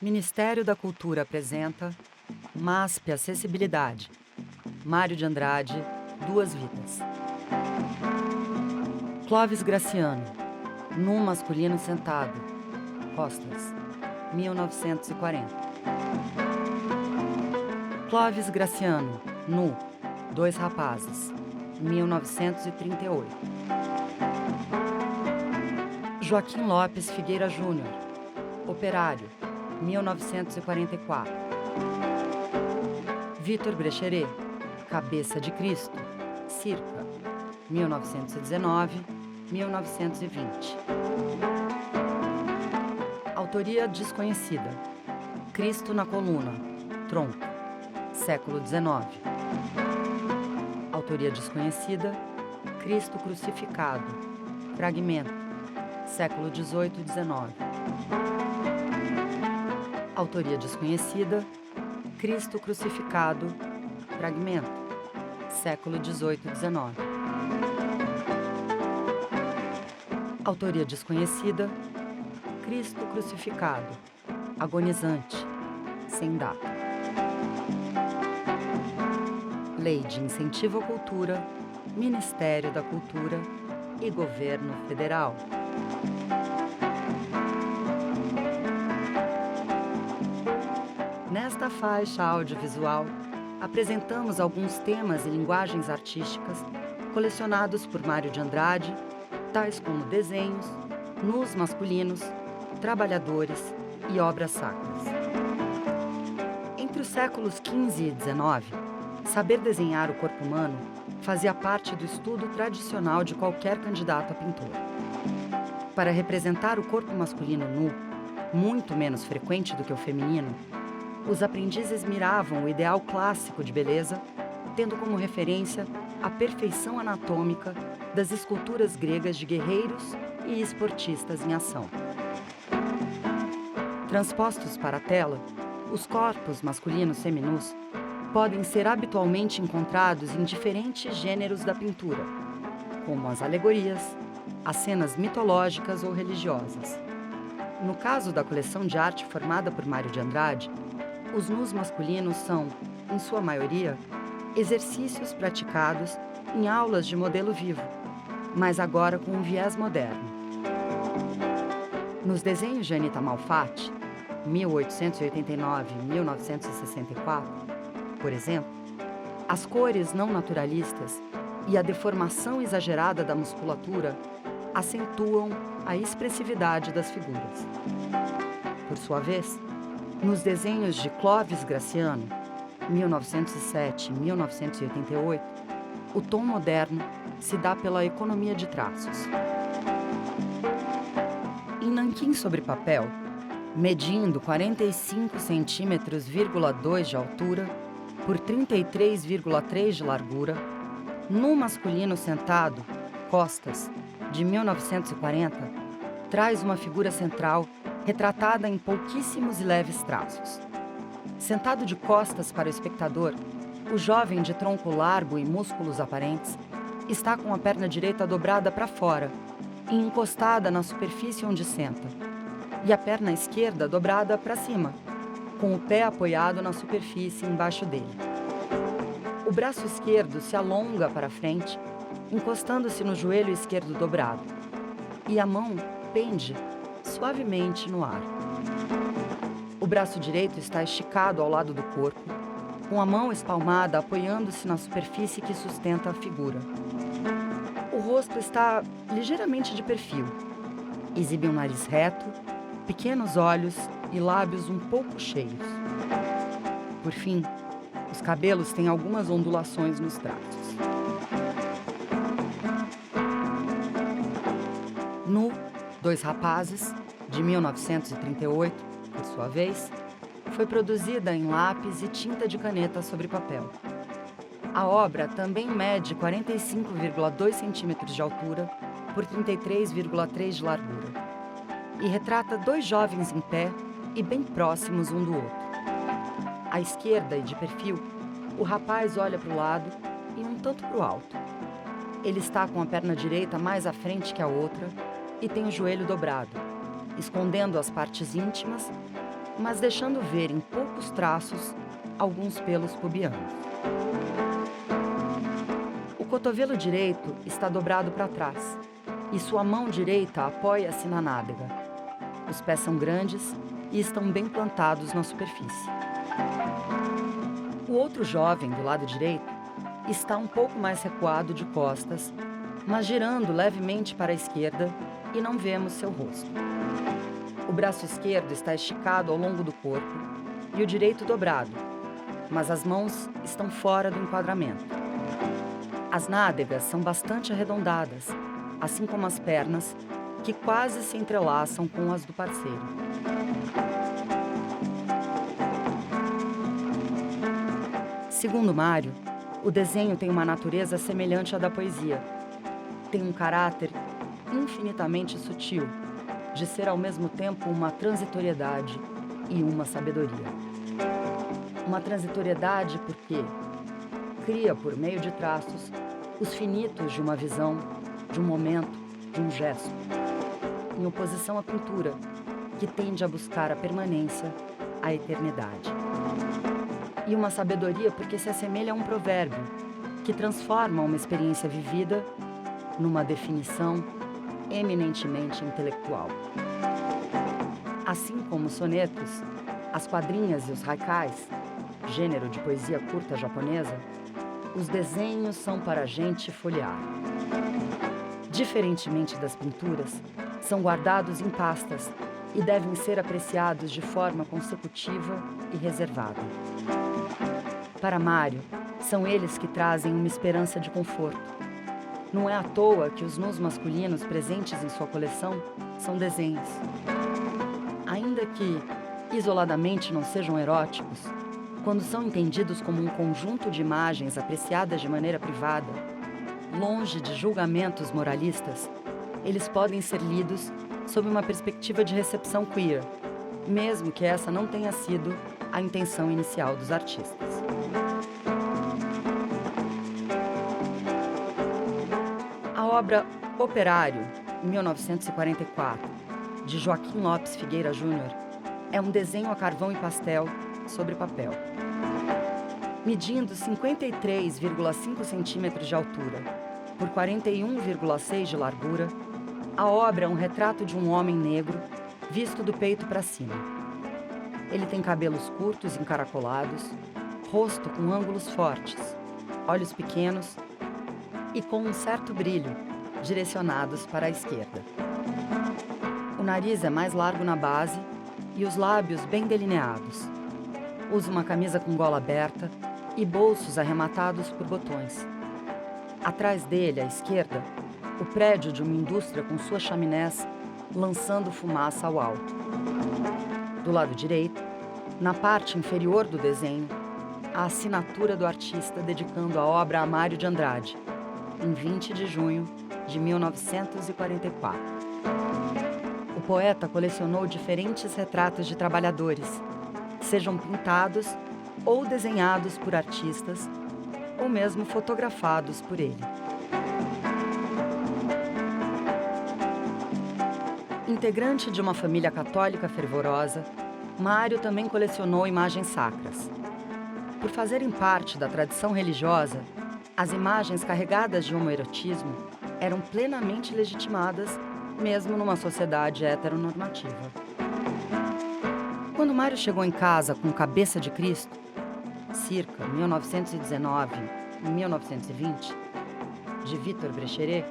Ministério da Cultura apresenta MASP Acessibilidade. Mário de Andrade, Duas Vidas. Clóvis Graciano, nu masculino sentado, costas, 1940. Clóvis Graciano, nu, dois rapazes, 1938. Joaquim Lopes Figueira Júnior, operário, 1944. Vitor Brecheret, Cabeça de Cristo, circa, 1919-1920. Autoria desconhecida. Cristo na coluna, tronco, século XIX. Autoria desconhecida. Cristo crucificado, fragmento, século XVIII e XIX. Autoria desconhecida. Cristo crucificado, fragmento, século XVIII e XIX. Autoria desconhecida. Cristo crucificado, agonizante, sem data. Lei de Incentivo à Cultura, Ministério da Cultura e Governo Federal. Nesta faixa audiovisual, apresentamos alguns temas e linguagens artísticas colecionados por Mário de Andrade, tais como desenhos, nus masculinos, trabalhadores e obras sacras. Entre os séculos XV e XIX, saber desenhar o corpo humano fazia parte do estudo tradicional de qualquer candidato a pintor. Para representar o corpo masculino nu, muito menos frequente do que o feminino, os aprendizes miravam o ideal clássico de beleza, tendo como referência a perfeição anatômica das esculturas gregas de guerreiros e esportistas em ação. Transpostos para a tela, os corpos masculinos seminus podem ser habitualmente encontrados em diferentes gêneros da pintura, como as alegorias, as cenas mitológicas ou religiosas. No caso da coleção de arte formada por Mário de Andrade, os nus masculinos são, em sua maioria, exercícios praticados em aulas de modelo vivo, mas agora com um viés moderno. Nos desenhos de Anita Malfatti, 1889-1964, por exemplo, as cores não naturalistas e a deformação exagerada da musculatura acentuam a expressividade das figuras. Por sua vez, nos desenhos de Clóvis Graciano, 1907-1988, o tom moderno se dá pela economia de traços. Em nanquim sobre papel, medindo 45 cm,2 de altura por 33,3 de largura, nu masculino sentado, costas, de 1940, traz uma figura central retratada em pouquíssimos e leves traços. Sentado de costas para o espectador, o jovem de tronco largo e músculos aparentes está com a perna direita dobrada para fora e encostada na superfície onde senta, e a perna esquerda dobrada para cima, com o pé apoiado na superfície embaixo dele. O braço esquerdo se alonga para frente, encostando-se no joelho esquerdo dobrado, e a mão pende suavemente no ar. O braço direito está esticado ao lado do corpo, com a mão espalmada apoiando-se na superfície que sustenta a figura. O rosto está ligeiramente de perfil. Exibe um nariz reto, pequenos olhos e lábios um pouco cheios. Por fim, os cabelos têm algumas ondulações nos traços. Nu, Dois Rapazes, de 1938, por sua vez, foi produzida em lápis e tinta de caneta sobre papel. A obra também mede 45,2 centímetros de altura por 33,3 de largura e retrata dois jovens em pé e bem próximos um do outro. À esquerda e de perfil, o rapaz olha para o lado e um tanto para o alto. Ele está com a perna direita mais à frente que a outra e tem o joelho dobrado, escondendo as partes íntimas mas deixando ver em poucos traços alguns pelos pubianos. O cotovelo direito está dobrado para trás e sua mão direita apoia-se na nádega. Os pés são grandes e estão bem plantados na superfície. O outro jovem, do lado direito, está um pouco mais recuado de costas, mas girando levemente para a esquerda e não vemos seu rosto. O braço esquerdo está esticado ao longo do corpo e o direito dobrado, mas as mãos estão fora do enquadramento. As nádegas são bastante arredondadas, assim como as pernas, que quase se entrelaçam com as do parceiro. Segundo Mário, o desenho tem uma natureza semelhante à da poesia. Tem um caráter infinitamente sutil, de ser ao mesmo tempo uma transitoriedade e uma sabedoria. Uma transitoriedade porque cria, por meio de traços, os finitos de uma visão, de um momento, de um gesto, em oposição à pintura, que tende a buscar a permanência, a eternidade. E uma sabedoria porque se assemelha a um provérbio, que transforma uma experiência vivida numa definição eminentemente intelectual. Assim como os sonetos, as quadrinhas e os haikais, gênero de poesia curta japonesa, os desenhos são para a gente folhear. Diferentemente das pinturas, são guardados em pastas e devem ser apreciados de forma consecutiva e reservada. Para Mário, são eles que trazem uma esperança de conforto. Não é à toa que os nus masculinos presentes em sua coleção são desenhos. Ainda que, isoladamente, não sejam eróticos, quando são entendidos como um conjunto de imagens apreciadas de maneira privada, longe de julgamentos moralistas, eles podem ser lidos sob uma perspectiva de recepção queer, mesmo que essa não tenha sido a intenção inicial dos artistas. A obra Operário, 1944, de Joaquim Lopes Figueira Júnior, é um desenho a carvão e pastel sobre papel. Medindo 53,5 centímetros de altura por 41,6 de largura, a obra é um retrato de um homem negro visto do peito para cima. Ele tem cabelos curtos encaracolados, rosto com ângulos fortes, olhos pequenos e com um certo brilho, direcionados para a esquerda. O nariz é mais largo na base e os lábios bem delineados. Usa uma camisa com gola aberta e bolsos arrematados por botões. Atrás dele, à esquerda, o prédio de uma indústria com suas chaminés lançando fumaça ao alto. Do lado direito, na parte inferior do desenho, a assinatura do artista dedicando a obra a Mário de Andrade, em 20 de junho de 1944. O poeta colecionou diferentes retratos de trabalhadores, sejam pintados ou desenhados por artistas, ou mesmo fotografados por ele. Integrante de uma família católica fervorosa, Mário também colecionou imagens sacras. Por fazerem parte da tradição religiosa, as imagens carregadas de homoerotismo eram plenamente legitimadas, mesmo numa sociedade heteronormativa. Quando Mário chegou em casa com Cabeça de Cristo, circa 1919 e 1920, de Victor Brecheret,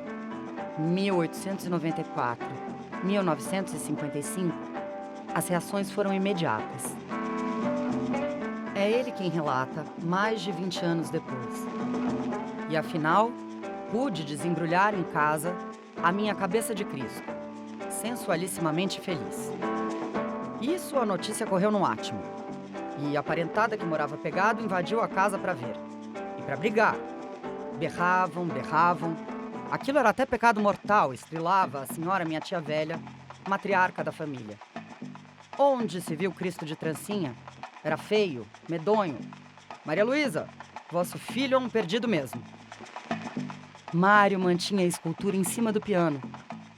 1894, 1955, as reações foram imediatas. É ele quem relata mais de 20 anos depois. E afinal, pude desembrulhar em casa a minha Cabeça de Cristo, sensualissimamente feliz. Isso a notícia correu no átimo. E a parentada que morava pegado invadiu a casa para ver. E para brigar. Berravam, berravam. Aquilo era até pecado mortal, estrilava a senhora, minha tia velha, matriarca da família. Onde se viu Cristo de trancinha? Era feio, medonho. Maria Luísa, vosso filho é um perdido mesmo. Mário mantinha a escultura em cima do piano,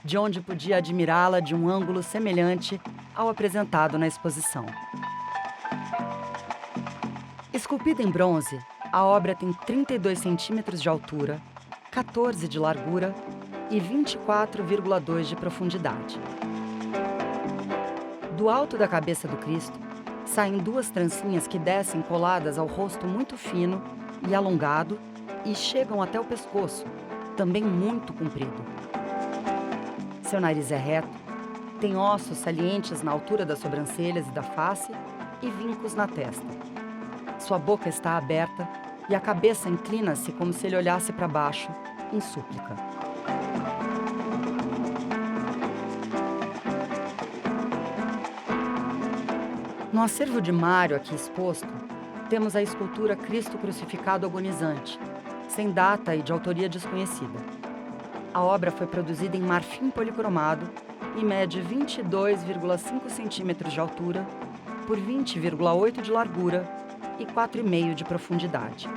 de onde podia admirá-la de um ângulo semelhante ao apresentado na exposição. Esculpida em bronze, a obra tem 32 centímetros de altura, 14 de largura e 24,2 de profundidade. Do alto da cabeça do Cristo, saem duas trancinhas que descem coladas ao rosto muito fino e alongado e chegam até o pescoço, também muito comprido. Seu nariz é reto, tem ossos salientes na altura das sobrancelhas e da face e vincos na testa. Sua boca está aberta e a cabeça inclina-se como se ele olhasse para baixo, em súplica. No acervo de Mário, aqui exposto, temos a escultura Cristo Crucificado Agonizante, sem data e de autoria desconhecida. A obra foi produzida em marfim policromado e mede 22,5 centímetros de altura por 20,8 de largura e 4,5 de profundidade.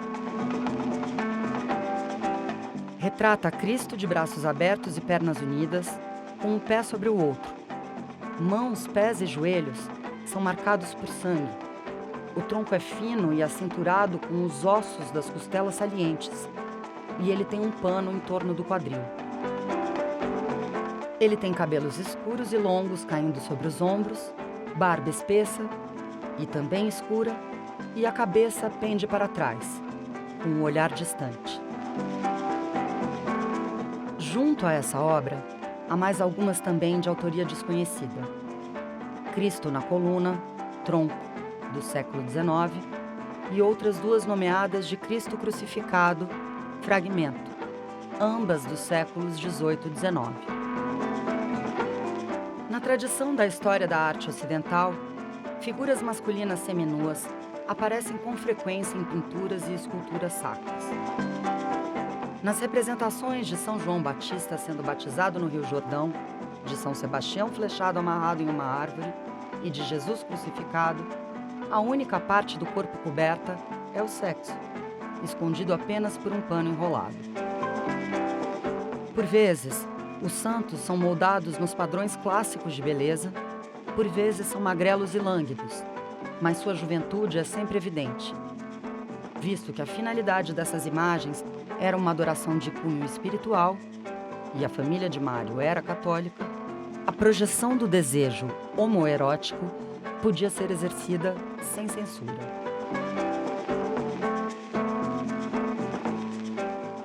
Retrata Cristo de braços abertos e pernas unidas, com um pé sobre o outro. Mãos, pés e joelhos são marcados por sangue. O tronco é fino e acinturado com os ossos das costelas salientes, e ele tem um pano em torno do quadril. Ele tem cabelos escuros e longos caindo sobre os ombros, barba espessa e também escura, e a cabeça pende para trás, com um olhar distante. Junto a essa obra, há mais algumas também de autoria desconhecida. Cristo na coluna, tronco, do século XIX, e outras duas nomeadas de Cristo crucificado, fragmento, ambas dos séculos XVIII e XIX. Na tradição da história da arte ocidental, figuras masculinas seminuas aparecem com frequência em pinturas e esculturas sacras. Nas representações de São João Batista sendo batizado no Rio Jordão, de São Sebastião flechado amarrado em uma árvore e de Jesus crucificado, a única parte do corpo coberta é o sexo, escondido apenas por um pano enrolado. Por vezes, os santos são moldados nos padrões clássicos de beleza, por vezes são magrelos e lânguidos, mas sua juventude é sempre evidente. Visto que a finalidade dessas imagens era uma adoração de cunho espiritual, e a família de Mário era católica, a projeção do desejo homoerótico podia ser exercida sem censura.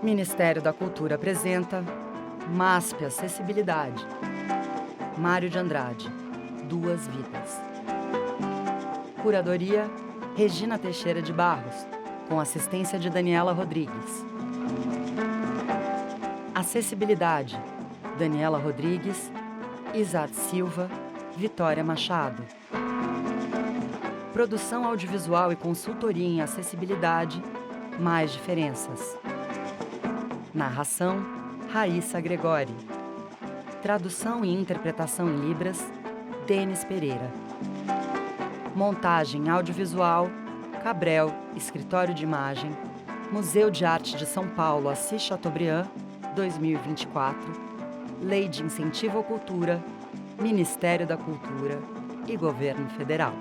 Ministério da Cultura apresenta MASP Acessibilidade. Mário de Andrade, Duas Vidas. Curadoria, Regina Teixeira de Barros, com assistência de Daniela Rodrigues. Acessibilidade, Daniela Rodrigues, Isaac Silva, Vitória Machado. Produção audiovisual e consultoria em acessibilidade, Mais Diferenças. Narração, Raíssa Gregori. Tradução e interpretação em Libras, Denis Pereira. Montagem audiovisual, Cabrel, Escritório de Imagem, Museu de Arte de São Paulo, Assis Chateaubriand, 2024, Lei de Incentivo à Cultura, Ministério da Cultura e Governo Federal.